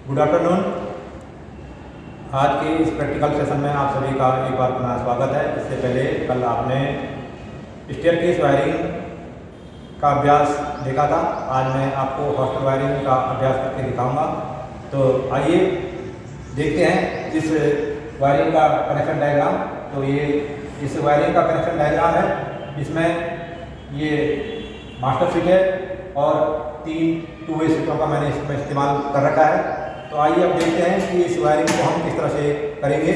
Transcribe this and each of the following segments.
Good afternoon. आज के इस प्रैक्टिकल सेशन में आप सभी का एक बार पुनः स्वागत है। इससे पहले कल आपने स्टेयरकेस वायरिंग का अभ्यास देखा था। आज मैं आपको हॉस्टल वायरिंग का अभ्यास करके दिखाऊंगा। तो आइए देखते हैं इस वायरिंग का कनेक्शन डायग्राम। तो ये इस वायरिंग का कनेक्शन डायग्राम है। इसमें ये मास्टर स्विच है और 3 टू वे स्विचों का मैंने इसमें इस्तेमाल कर रखा है। तो आइए अब देखते हैं कि इस वायरिंग को हम किस तरह से करेंगे।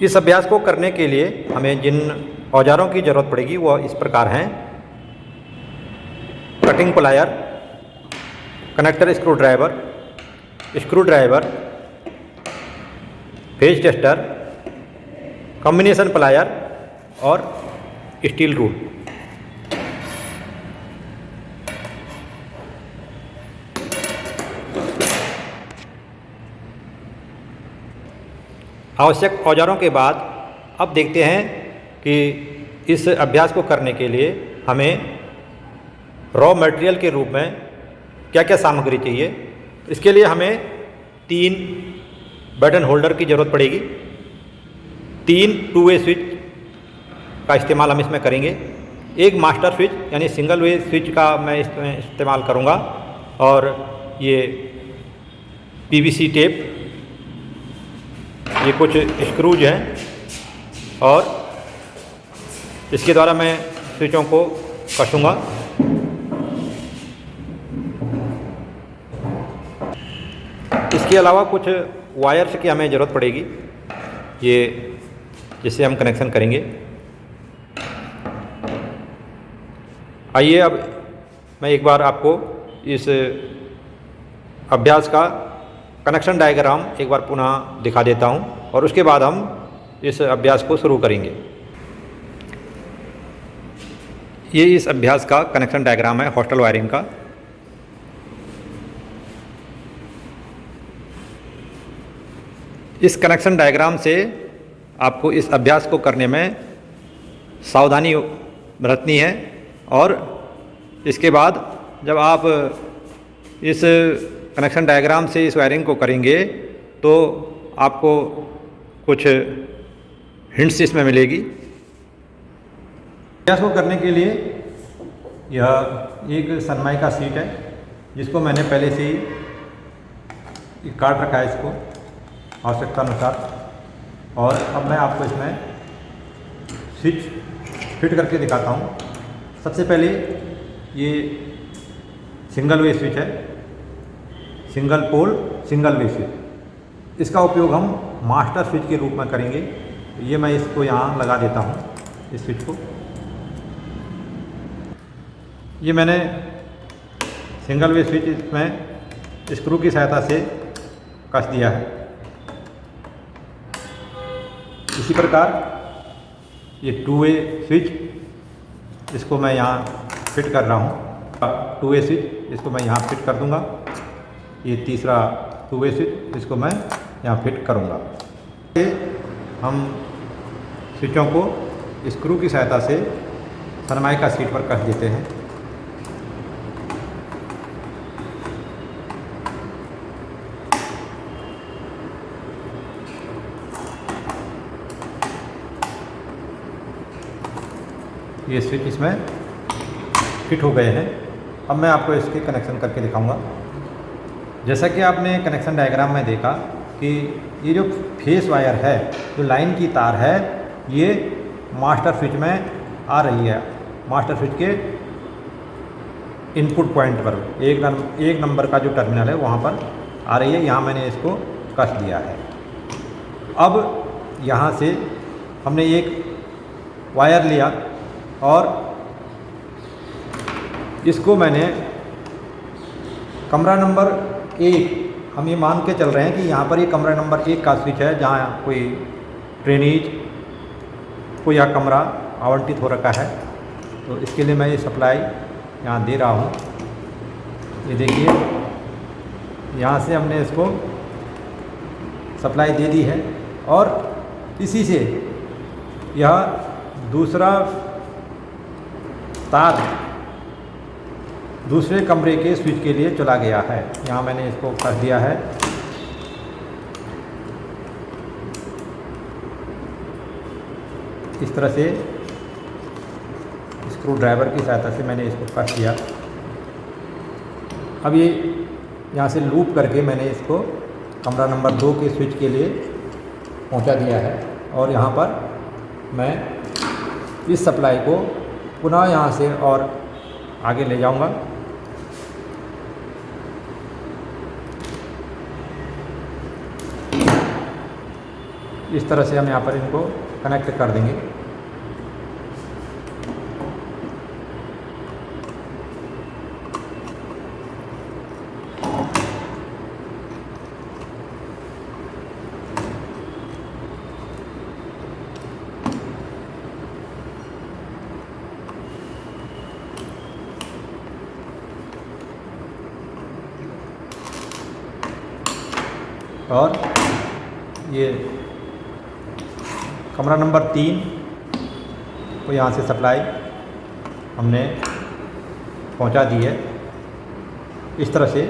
इस अभ्यास को करने के लिए हमें जिन औजारों की ज़रूरत पड़ेगी वह इस प्रकार हैं: cutting plier, connector screw driver, phase tester, combination plier और स्टील रूल। आवश्यक औजारों के बाद अब देखते हैं कि इस अभ्यास को करने के लिए हमें रॉ मटेरियल के रूप में क्या क्या सामग्री चाहिए। इसके लिए हमें 3 बटन होल्डर की ज़रूरत पड़ेगी। 3 टू वे स्विच का इस्तेमाल हम इसमें करेंगे। एक मास्टर स्विच यानी सिंगल वे स्विच का मैं इसमें इस्तेमाल करूँगा। और ये पीवीसी टेप, ये कुछ स्क्रूज हैं और इसके द्वारा मैं स्विचों को कसूँगा। इसके अलावा कुछ वायर्स की हमें ज़रूरत पड़ेगी, ये जिससे हम कनेक्शन करेंगे। आइए अब मैं एक बार आपको इस अभ्यास का कनेक्शन डायग्राम एक बार पुनः दिखा देता हूं और उसके बाद हम इस अभ्यास को शुरू करेंगे। ये इस अभ्यास का कनेक्शन डायग्राम है हॉस्टल वायरिंग का। इस कनेक्शन डायग्राम से आपको इस अभ्यास को करने में सावधानी बरतनी है। और इसके बाद जब आप इस कनेक्शन डायग्राम से इस वायरिंग को करेंगे तो आपको कुछ हिंट्स इसमें मिलेगी। अभ्यास को करने के लिए यह एक सनमाइका सीट है जिसको मैंने पहले से ही काट रखा है इसको आवश्यकता अनुसार। और अब मैं आपको इसमें स्विच फिट करके दिखाता हूँ। सबसे पहले ये सिंगल वे स्विच है, single pole single way switch. इसका उपयोग हम मास्टर स्विच के रूप में करेंगे। ये मैं इसको यहाँ लगा देता हूँ, इस स्विच को। ये मैंने सिंगल वे स्विच इसमें स्क्रू की सहायता से कस दिया है। इसी प्रकार ये टू वे स्विच, इसको मैं यहाँ फिट कर रहा हूँ। टू वे स्विच इसको मैं यहाँ फिट कर दूँगा। ये तीसरा टू वे स्विच, इसको मैं यहाँ फिट करूँगा। हम स्विचों को स्क्रू की सहायता से सनमाइका सीट पर कस देते हैं। ये स्विच इसमें फिट हो गए हैं। अब मैं आपको इसके कनेक्शन करके दिखाऊंगा। जैसा कि आपने कनेक्शन डायग्राम में देखा कि ये जो फेस वायर है, जो लाइन की तार है, ये मास्टर स्विच में आ रही है। मास्टर स्विच के इनपुट पॉइंट पर एक नंबर का जो टर्मिनल है वहाँ पर आ रही है। यहाँ मैंने इसको कस दिया है। अब यहाँ से हमने एक वायर लिया और इसको मैंने कमरा नंबर 1, हम ये मान के चल रहे हैं कि यहाँ पर ये कमरा नंबर 1 का स्विच है जहाँ कोई ड्रेनेज को यह कमरा आवंटित हो रखा है। तो इसके लिए मैं ये सप्लाई यहाँ दे रहा हूँ। ये देखिए, यहाँ से हमने इसको सप्लाई दे दी है और इसी से यह दूसरा तार दूसरे कमरे के स्विच के लिए चला गया है। यहाँ मैंने इसको कर दिया है। इस तरह से स्क्रू ड्राइवर की सहायता से मैंने इसको कस दिया। अब ये यहाँ से लूप करके मैंने इसको कमरा नंबर 2 के स्विच के लिए पहुँचा दिया है और यहाँ पर मैं इस सप्लाई को पुनः यहाँ से और आगे ले जाऊँगा। इस तरह से हम यहाँ पर इनको कनेक्ट कर देंगे। और ये कमरा नंबर 3 को यहाँ से सप्लाई हमने पहुँचा दी है। इस तरह से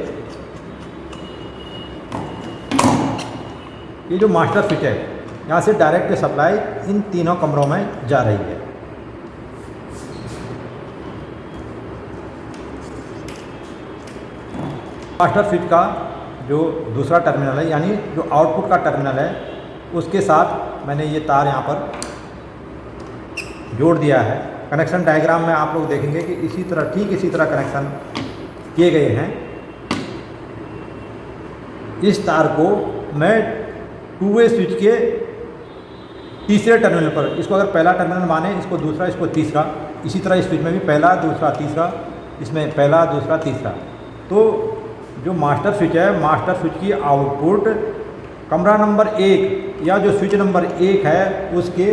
ये जो मास्टर स्विच है यहाँ से डायरेक्ट सप्लाई इन तीनों कमरों में जा रही है। मास्टर स्विच का जो दूसरा टर्मिनल है यानी जो आउटपुट का टर्मिनल है उसके साथ मैंने ये तार यहाँ पर जोड़ दिया है। कनेक्शन डायग्राम में आप लोग देखेंगे कि इसी तरह ठीक इसी तरह कनेक्शन किए गए हैं। इस तार को मैं 2 वे स्विच के तीसरे टर्मिनल पर, इसको अगर पहला टर्मिनल माने, इसको दूसरा, इसको तीसरा, इसी तरह इस स्विच में भी पहला दूसरा तीसरा, इसमें पहला दूसरा तीसरा। तो जो मास्टर स्विच है, मास्टर स्विच की आउटपुट कमरा नंबर 1 या जो स्विच नंबर 1 है उसके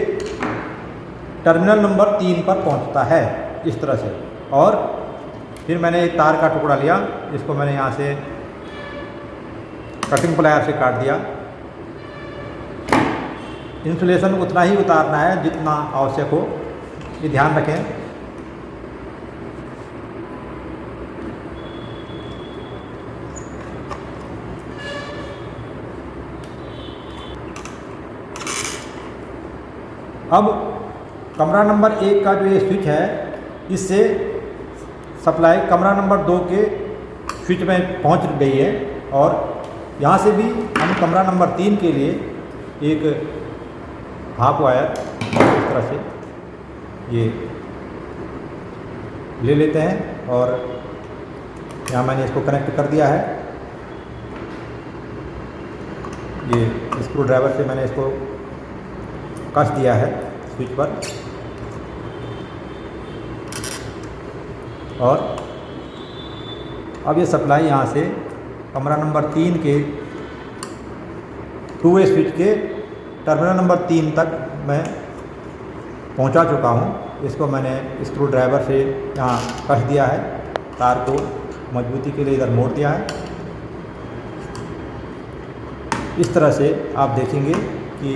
टर्मिनल नंबर 3 पर पहुंचता है इस तरह से। और फिर मैंने एक तार का टुकड़ा लिया, इसको मैंने यहाँ से कटिंग प्लायर से काट दिया। इंसुलेशन उतना ही उतारना है जितना आवश्यक हो, ये ध्यान रखें। अब कमरा नंबर 1 का जो ये स्विच है इससे सप्लाई कमरा नंबर 2 के स्विच में पहुंच गई है और यहाँ से भी हम कमरा नंबर 3 के लिए एक हाफ वायर इस तरह से ये ले लेते हैं और यहाँ मैंने इसको कनेक्ट कर दिया है। ये स्क्रू ड्राइवर से मैंने इसको कस दिया है स्विच पर और अब ये सप्लाई यहाँ से कमरा नंबर 3 के 2 वे स्विच के टर्मिनल नंबर 3 तक मैं पहुँचा चुका हूँ। इसको मैंने स्क्रू ड्राइवर से यहाँ कस दिया है, तार को मजबूती के लिए इधर मोड़ दिया है। इस तरह से आप देखेंगे कि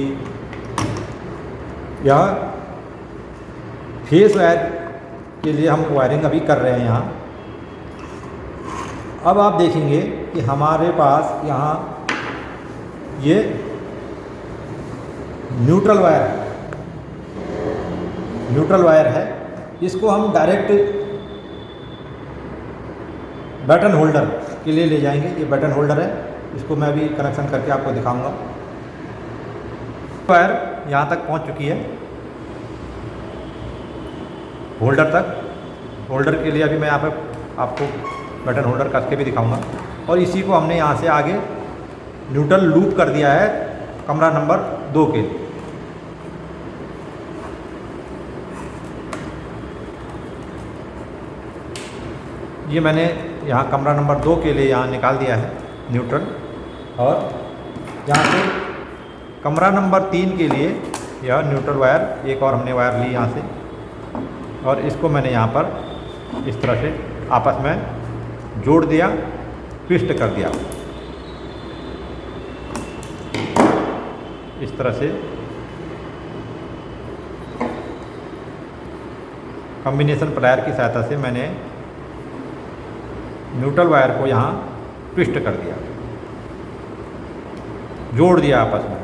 यह फेस वायर के लिए हम वायरिंग अभी कर रहे हैं यहाँ। अब आप देखेंगे कि हमारे पास यहाँ ये न्यूट्रल वायर है। इसको हम डायरेक्ट बटन होल्डर के लिए ले जाएंगे। ये बटन होल्डर है, इसको मैं अभी कनेक्शन करके आपको दिखाऊंगा। वायर यहाँ तक पहुँच चुकी है होल्डर तक। होल्डर के लिए अभी मैं यहाँ पे आपको बटन होल्डर कस के भी दिखाऊंगा। और इसी को हमने यहाँ से आगे न्यूट्रल लूप कर दिया है कमरा नंबर 2 के लिए। ये मैंने यहाँ कमरा नंबर 2 के लिए यहाँ निकाल दिया है न्यूट्रल। और यहाँ से कमरा नंबर 3 के लिए यह न्यूट्रल वायर एक और हमने वायर ली यहाँ से और इसको मैंने यहाँ पर इस तरह से आपस में जोड़ दिया, ट्विस्ट कर दिया। इस तरह से कॉम्बिनेशन प्लायर की सहायता से मैंने न्यूट्रल वायर को यहाँ ट्विस्ट कर दिया, जोड़ दिया आपस में।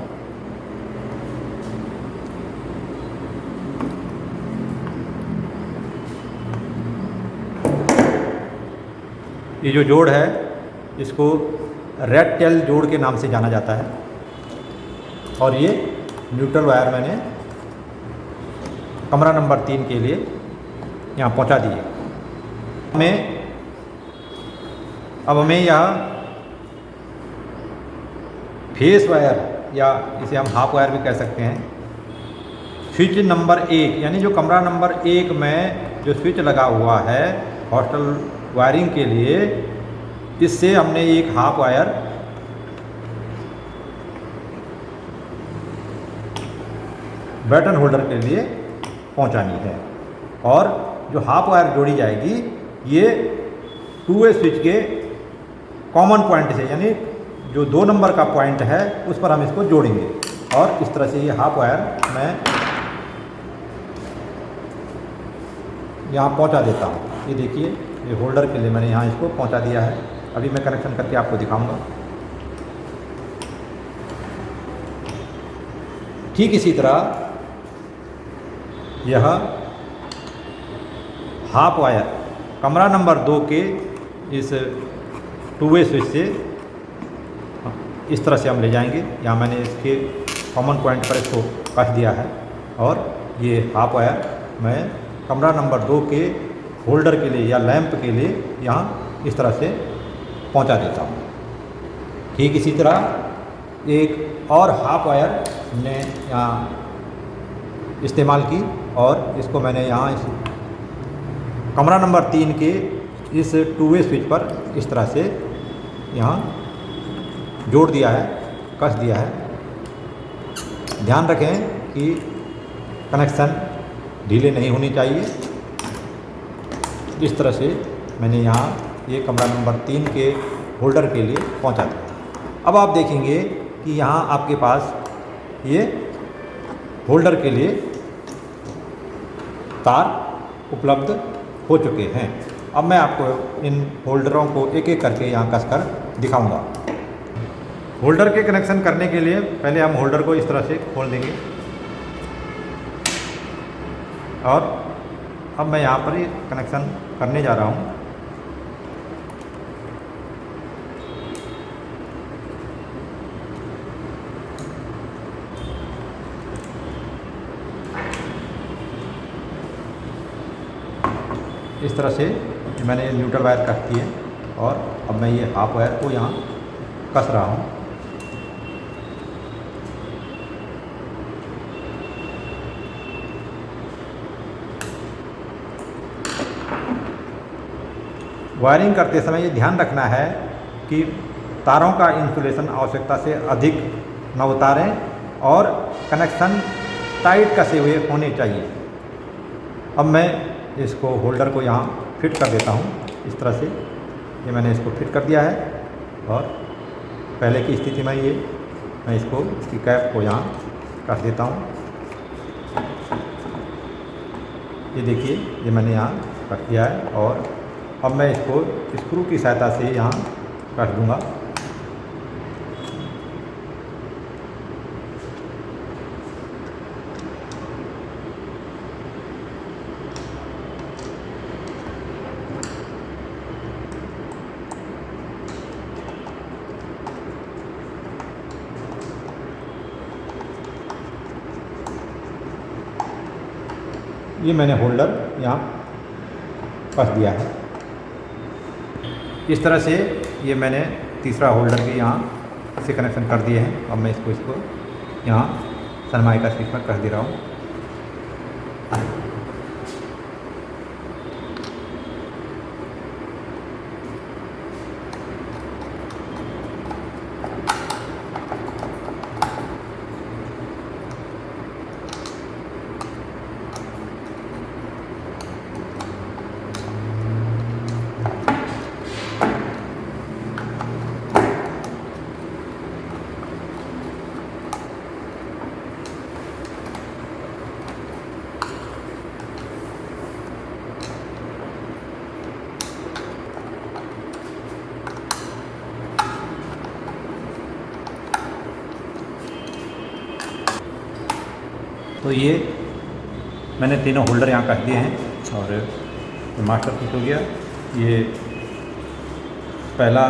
ये जो जोड़ है इसको रेड टेल जोड़ के नाम से जाना जाता है। और ये न्यूट्रल वायर मैंने कमरा नंबर 3 के लिए यहाँ पहुँचा दिए। अब हमें यह फेस वायर या इसे हम हाफ वायर भी कह सकते हैं, स्विच नंबर 1 यानी जो कमरा नंबर 1 में जो स्विच लगा हुआ है हॉस्टल वायरिंग के लिए, इससे हमने एक हाफ वायर बैटन होल्डर के लिए पहुंचानी है। और जो हाफ वायर जोड़ी जाएगी ये 2 वे स्विच के कॉमन पॉइंट से, यानी जो 2 नंबर का पॉइंट है उस पर हम इसको जोड़ेंगे। और इस तरह से ये हाफ वायर मैं यहाँ पहुँचा देता हूँ। ये देखिए, ये होल्डर के लिए मैंने यहाँ इसको पहुँचा दिया है। अभी मैं कनेक्शन करके आपको दिखाऊंगा। ठीक इसी तरह यह हाफ वायर कमरा नंबर 2 के इस 2 वे स्विच से इस तरह से हम ले जाएंगे। यहाँ मैंने इसके कॉमन पॉइंट पर इसको कस दिया है। और ये हाफ वायर मैं कमरा नंबर 2 के होल्डर के लिए या लैंप के लिए यहाँ इस तरह से पहुँचा देता हूँ। ठीक इसी तरह एक और हाफ वायर हमने यहाँ इस्तेमाल की और इसको मैंने यहाँ इस कमरा नंबर 3 के इस 2 वे स्विच पर इस तरह से यहाँ जोड़ दिया है, कस दिया है। ध्यान रखें कि कनेक्शन ढीले नहीं होनी चाहिए। इस तरह से मैंने यहाँ ये कमरा नंबर 3 के होल्डर के लिए पहुँचा दिया। अब आप देखेंगे कि यहाँ आपके पास ये होल्डर के लिए तार उपलब्ध हो चुके हैं। अब मैं आपको इन होल्डरों को एक एक करके यहाँ कसकर दिखाऊंगा। होल्डर के कनेक्शन करने के लिए पहले हम होल्डर को इस तरह से खोल देंगे और अब मैं यहाँ पर ही कनेक्शन करने जा रहा हूँ। इस तरह से मैंने न्यूट्रल वायर कस दी है और अब मैं ये हाफ वायर को यहाँ कस रहा हूँ। वायरिंग करते समय ये ध्यान रखना है कि तारों का इंसुलेशन आवश्यकता से अधिक न उतारें और कनेक्शन टाइट कसे हुए होने चाहिए। अब मैं इसको होल्डर को यहाँ फिट कर देता हूँ। इस तरह से ये मैंने इसको फिट कर दिया है और पहले की स्थिति में ये मैं इसको इसकी कैप को यहाँ कर देता हूँ। ये देखिए, ये मैंने यहाँ रख दिया है और अब मैं इसको स्क्रू की सहायता से यहाँ कस दूँगा। ये मैंने होल्डर यहाँ कस दिया है। इस तरह से ये मैंने तीसरा होल्डर भी यहाँ से कनेक्शन कर दिए हैं। अब मैं इसको यहाँ सनमाइका स्विच पर कर दे रहा हूँ। तो ये मैंने तीनों होल्डर यहाँ कस दिए हैं और मास्टर स्विच हो गया। ये पहला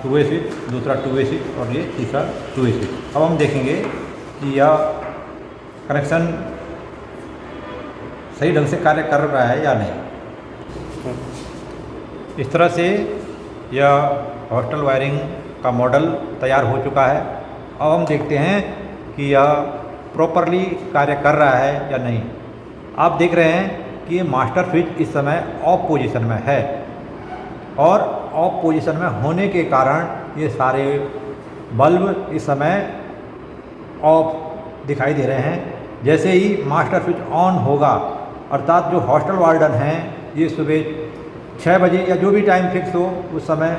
2 वे स्विच, दूसरा 2 वे स्विच और ये तीसरा 2 वे स्विच। अब हम देखेंगे कि यह कनेक्शन सही ढंग से कार्य कर रहा है या नहीं। इस तरह से यह हॉस्टल वायरिंग का मॉडल तैयार हो चुका है। अब हम देखते हैं कि यह प्रॉपरली कार्य कर रहा है या नहीं। आप देख रहे हैं कि ये मास्टर स्विच इस समय ऑफ पोजीशन में है और ऑफ पोजीशन में होने के कारण ये सारे बल्ब इस समय ऑफ दिखाई दे रहे हैं। जैसे ही मास्टर स्विच ऑन होगा, अर्थात जो हॉस्टल वार्डन हैं ये सुबह 6 बजे या जो भी टाइम फिक्स हो उस समय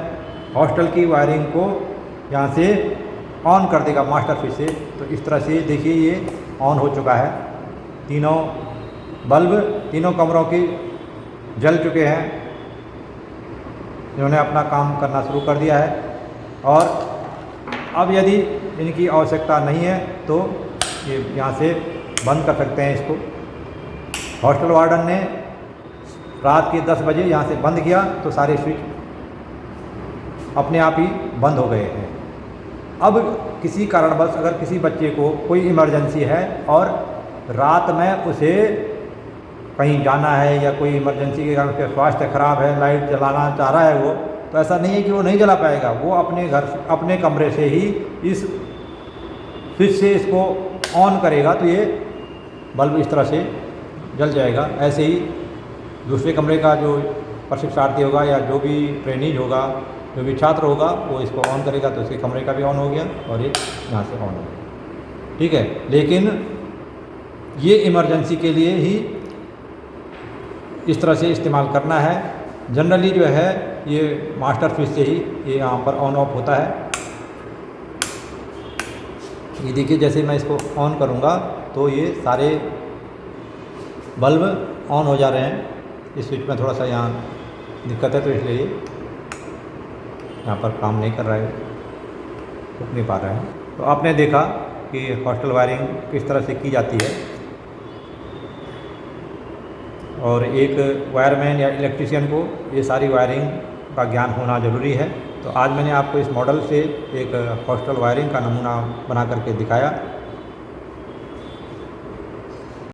हॉस्टल की वायरिंग को यहाँ से ऑन कर देगा मास्टर स्विच से। तो इस तरह से देखिए ये ऑन हो चुका है। तीनों बल्ब तीनों कमरों के जल चुके हैं। इन्होंने अपना काम करना शुरू कर दिया है और अब यदि इनकी आवश्यकता नहीं है तो ये यहाँ से बंद कर सकते हैं इसको। हॉस्टल वार्डन ने रात के 10 बजे यहाँ से बंद किया तो सारे स्विच अपने आप ही बंद हो गए हैं। अब किसी कारणवश अगर किसी बच्चे को कोई इमरजेंसी है और रात में उसे कहीं जाना है या कोई इमरजेंसी के कारण उसका स्वास्थ्य खराब है, लाइट जलाना चाह रहा है वो, तो ऐसा नहीं है कि वो नहीं जला पाएगा। वो अपने घर अपने कमरे से ही इस स्विच से इसको ऑन करेगा तो ये बल्ब इस तरह से जल जाएगा। ऐसे ही दूसरे कमरे का जो प्रशिक्षणार्थी होगा या जो भी ट्रेनिज होगा, जो भी छात्र होगा, वो इसको ऑन करेगा तो उसके कमरे का भी ऑन हो गया और ये यहाँ से ऑन हो गया। ठीक है, लेकिन ये इमरजेंसी के लिए ही इस तरह से इस्तेमाल करना है। जनरली जो है ये मास्टर स्विच से ही ये यहाँ पर ऑन ऑफ होता है। ये देखिए जैसे मैं इसको ऑन करूँगा तो ये सारे बल्ब ऑन हो जा रहे हैं। इस स्विच में थोड़ा सा यहाँ दिक्कत है तो इसलिए यहाँ पर काम नहीं कर रहा है, रुक नहीं पा रहा है। तो आपने देखा कि हॉस्टल वायरिंग किस तरह से की जाती है और एक वायरमैन या इलेक्ट्रीशियन को ये सारी वायरिंग का ज्ञान होना ज़रूरी है। तो आज मैंने आपको इस मॉडल से एक हॉस्टल वायरिंग का नमूना बना करके दिखाया।